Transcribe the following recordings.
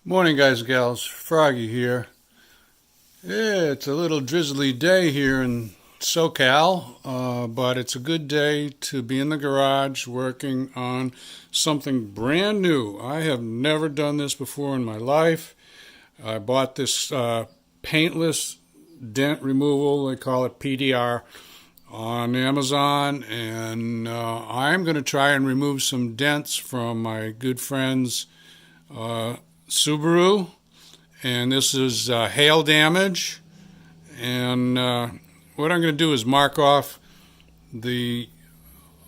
Morning, guys and gals. Froggy here. Yeah, it's a little drizzly day here in SoCal, but it's a good day to be in the garage working on something brand new. I have never done this before in my life. I bought this Paintless Dent Removal, they call it PDR, on Amazon, and I'm going to try and remove some dents from my good friend's Subaru, and this is hail damage. And what I'm going to do is mark off the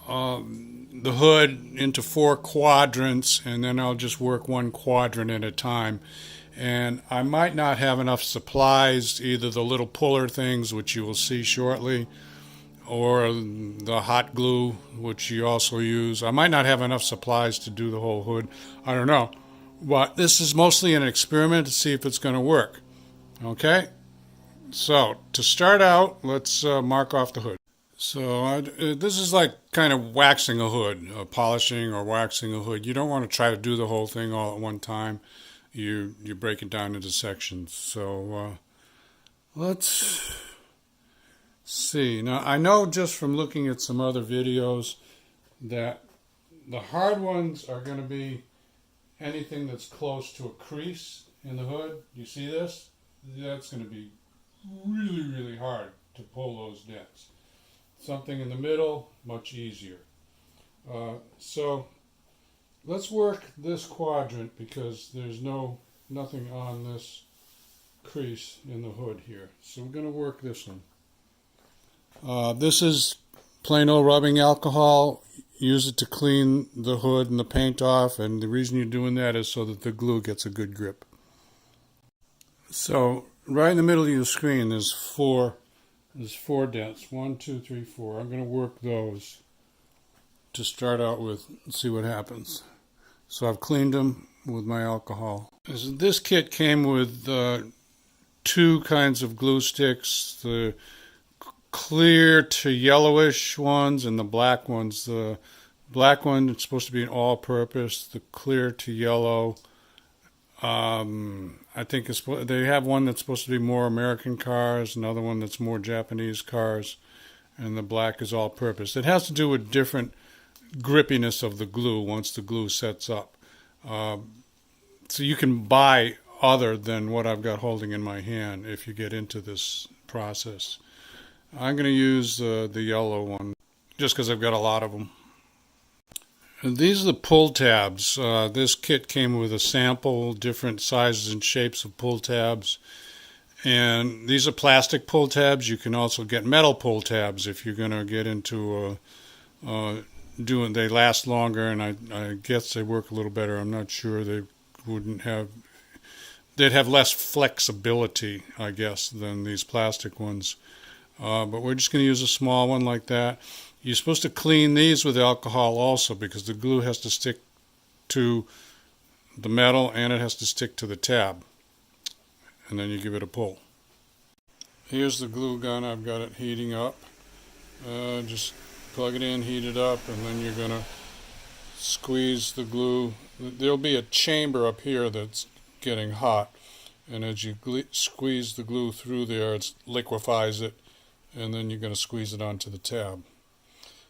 hood into 4 quadrants, and then I'll just work one quadrant at a time. And I might not have enough supplies, either the little puller things, which you will see shortly, or the hot glue, which you also use. I might not have enough supplies to do the whole hood. I don't know. But this is mostly an experiment to see if it's going to work. Okay? So, to start out, let's mark off the hood. So, this is like kind of waxing a hood, polishing or waxing a hood. You don't want to try to do the whole thing all at one time. You break it down into sections. So, let's see. Now, I know just from looking at some other videos that the hard ones are going to be anything that's close to a crease in the hood. You see this? That's going to be really, really hard to pull those dents. Something in the middle, much easier. So let's work this quadrant because there's nothing on this crease in the hood here. So we're going to work this one. This is plain old rubbing alcohol. Use it to clean the hood and the paint off, and the reason you're doing that is so that the glue gets a good grip. So right in the middle of your screen there's four dents. 1, 2, 3, 4. I'm going to work those to start out with and see what happens. So I've cleaned them with my alcohol. This kit came with 2 kinds of glue sticks, the clear to yellowish ones and the black ones. The black one is supposed to be an all-purpose. The clear to yellow, I think they have one that's supposed to be more American cars, another one that's more Japanese cars, and the black is all-purpose. It has to do with different grippiness of the glue once the glue sets up. So you can buy other than what I've got holding in my hand if you get into this process. I'm going to use the yellow one just because I've got a lot of them. And these are the pull tabs. This kit came with a sample, different sizes and shapes of pull tabs. And these are plastic pull tabs. You can also get metal pull tabs if you're going to get into they last longer, and I guess they work a little better. I'm not sure. They'd have less flexibility, I guess, than these plastic ones. But we're just going to use a small one like that. You're supposed to clean these with alcohol also because the glue has to stick to the metal and it has to stick to the tab. And then you give it a pull. Here's the glue gun. I've got it heating up. Just plug it in, heat it up, and then you're going to squeeze the glue. There'll be a chamber up here that's getting hot. And as you squeeze the glue through there, it liquefies it. And then you're going to squeeze it onto the tab.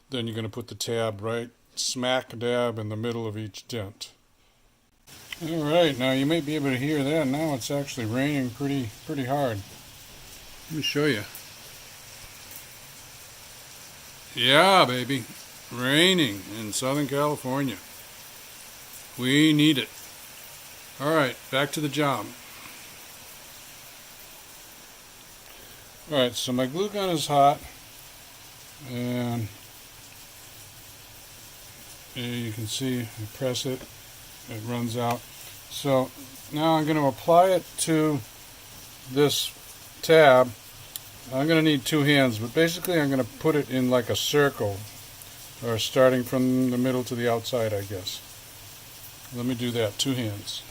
Then you're going to put the tab right smack dab in the middle of each dent. All right, now you may be able to hear that. Now it's actually raining pretty hard. Let me show you. Yeah, baby, raining in Southern California. We need it. All right, back to the job. Alright, so my glue gun is hot, and you can see I press it, it runs out. So now I'm going to apply it to this tab. I'm going to need 2 hands, but basically I'm going to put it in like a circle, or starting from the middle to the outside, I guess. Let me do that, 2 hands.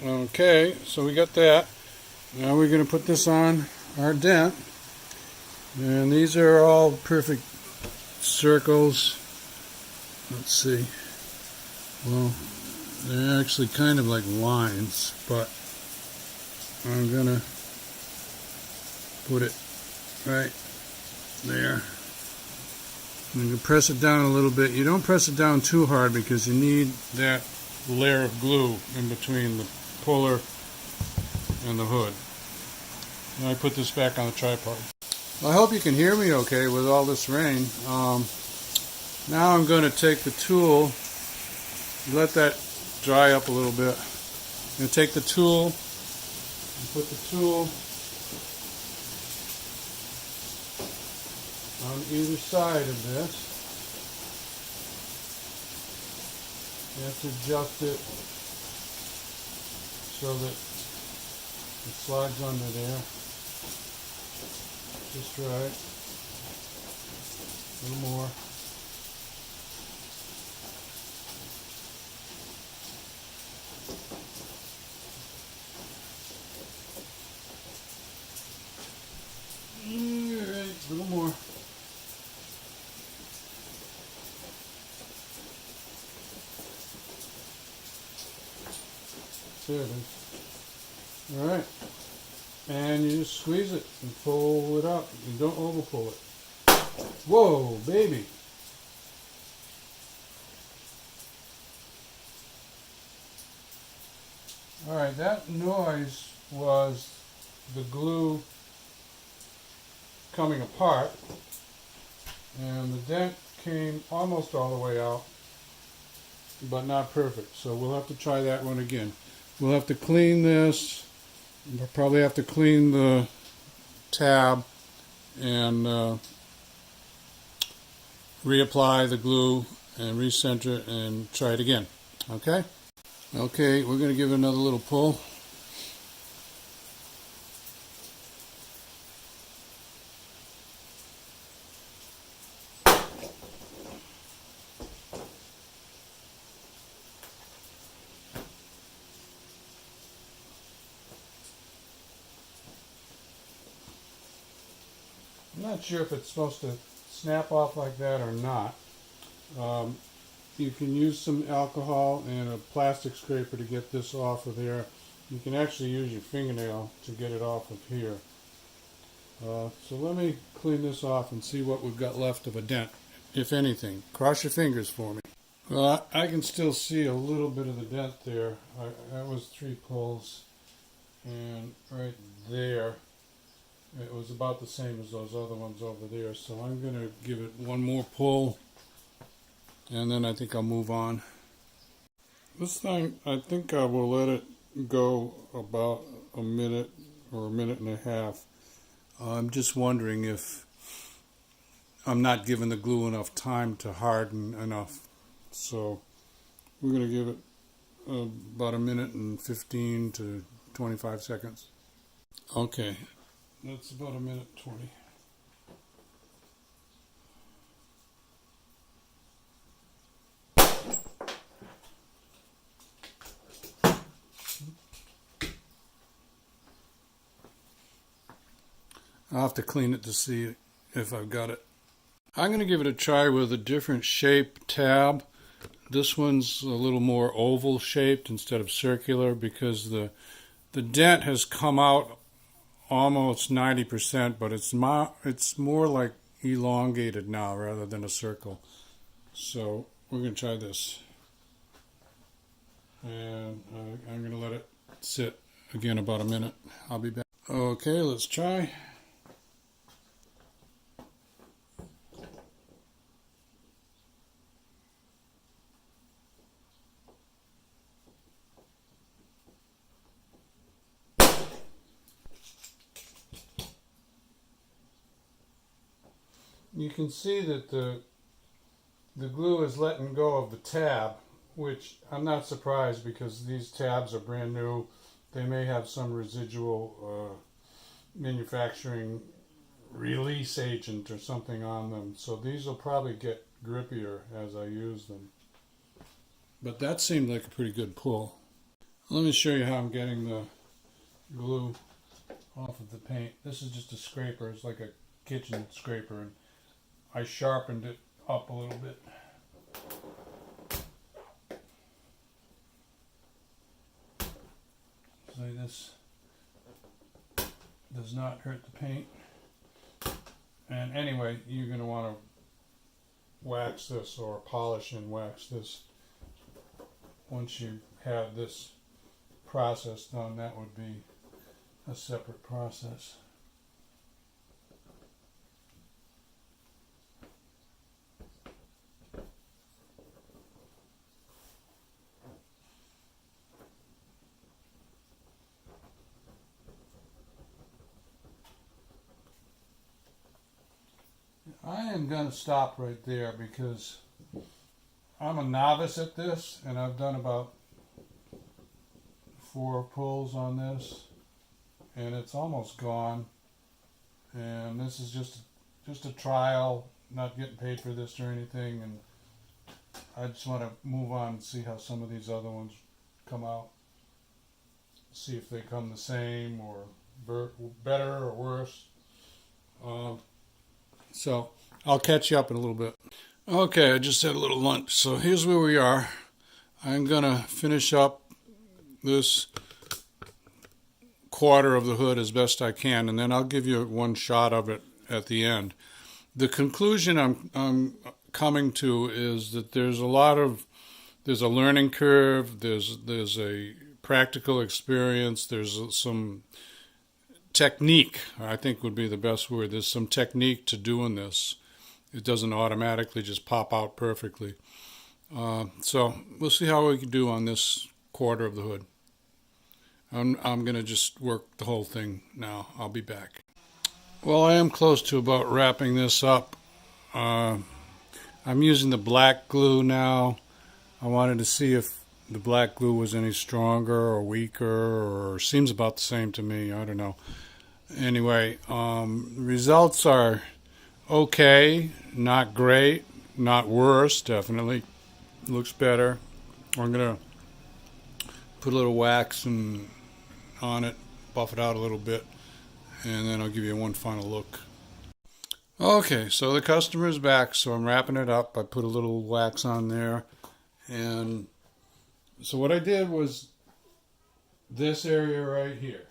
Okay, so we got that. Now we're going to put this on our dent, and these are all perfect circles. Let's see. Well, They're actually kind of like lines, but I'm gonna put it right there. And you press it down a little bit. You don't press it down too hard because you need that layer of glue in between the puller and the hood. Now I put this back on the tripod. Well, I hope you can hear me okay with all this rain. Now I'm going to take the tool, let that dry up a little bit. I'm going to take the tool and put the tool on either side of this. You have to adjust it so that it slides under there. Just right. A little more. Alright, a little more. There it is. Alright. And you just squeeze it and pull it up. You don't over pull it. Whoa, baby. Alright, that noise was the glue coming apart. And the dent came almost all the way out, but not perfect. So we'll have to try that one again. We'll have to clean this. We'll probably have to clean the tab and reapply the glue and recenter it and try it again. Okay? Okay, we're going to give it another little pull. I'm not sure if it's supposed to snap off like that or not. You can use some alcohol and a plastic scraper to get this off of there. You can actually use your fingernail to get it off of here. So let me clean this off and see what we've got left of a dent, if anything. Cross your fingers for me. Well, I can still see a little bit of the dent there. That was 3 pulls, and right there it was about the same as those other ones over there. So I'm going to give it one more pull, and then I think I'll move on. This thing, I think I will let it go about a minute or a minute and a half. I'm just wondering if I'm not giving the glue enough time to harden enough. So we're going to give it about a minute and 15 to 25 seconds. Okay, that's about a minute 20. I'll have to clean it to see if I've got it. I'm going to give it a try with a different shape tab. This one's a little more oval shaped instead of circular because the dent has come out almost 90%, but it's more like elongated now rather than a circle. So we're going to try this. And I'm going to let it sit again about a minute. I'll be back. Okay, let's try. You can see that the glue is letting go of the tab, which I'm not surprised because these tabs are brand new. They may have some residual manufacturing release agent or something on them, so these will probably get grippier as I use them. But that seemed like a pretty good pull. Let me show you how I'm getting the glue off of the paint. This is just a scraper. It's like a kitchen scraper, and I sharpened it up a little bit. this does not hurt the paint. And anyway, you're going to want to wax this or polish and wax this. Once you have this process done, that would be a separate process. I am going to stop right there because I'm a novice at this, and I've done about 4 pulls on this, and it's almost gone. And this is just a trial, not getting paid for this or anything, and I just want to move on and see how some of these other ones come out. See if they come the same or better or worse. So I'll catch you up in a little bit. Okay, I just had a little lunch. So here's where we are. I'm going to finish up this quarter of the hood as best I can, and then I'll give you one shot of it at the end. The conclusion I'm coming to is that there's a learning curve, there's a practical experience, there's some technique, I think would be the best word. There's some technique to doing this. It doesn't automatically just pop out perfectly. So we'll see how we can do on this quarter of the hood. I'm going to just work the whole thing now. I'll be back. Well, I am close to about wrapping this up. I'm using the black glue now. I wanted to see if the black glue was any stronger or weaker, or seems about the same to me. I don't know. Anyway, results are okay, not great, not worse, definitely. Looks better. I'm going to put a little wax on it, buff it out a little bit, and then I'll give you one final look. Okay, so the customer is back, so I'm wrapping it up. I put a little wax on there, and so what I did was this area right here.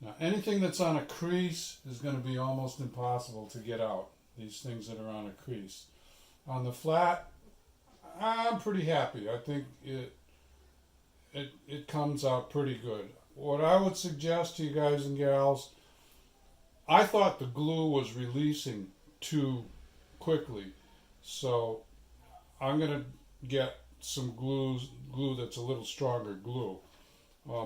Now, anything that's on a crease is going to be almost impossible to get out, these things that are on a crease. On the flat, I'm pretty happy. I think it comes out pretty good. What I would suggest to you guys and gals, I thought the glue was releasing too quickly, so I'm going to get some glue that's a little stronger glue.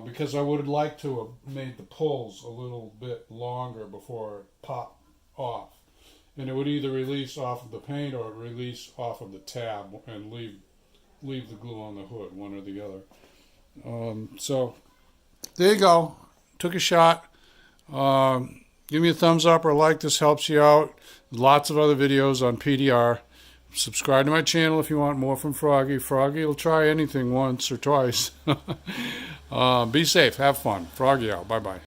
Because I would have liked to have made the pulls a little bit longer before it popped off. And it would either release off of the paint or release off of the tab and leave the glue on the hood, one or the other. So there you go. Took a shot. Give me a thumbs up or a like. This helps you out. Lots of other videos on PDR. Subscribe to my channel if you want more from Froggy. Froggy will try anything once or twice. Be safe. Have fun. Froggy out. Bye-bye.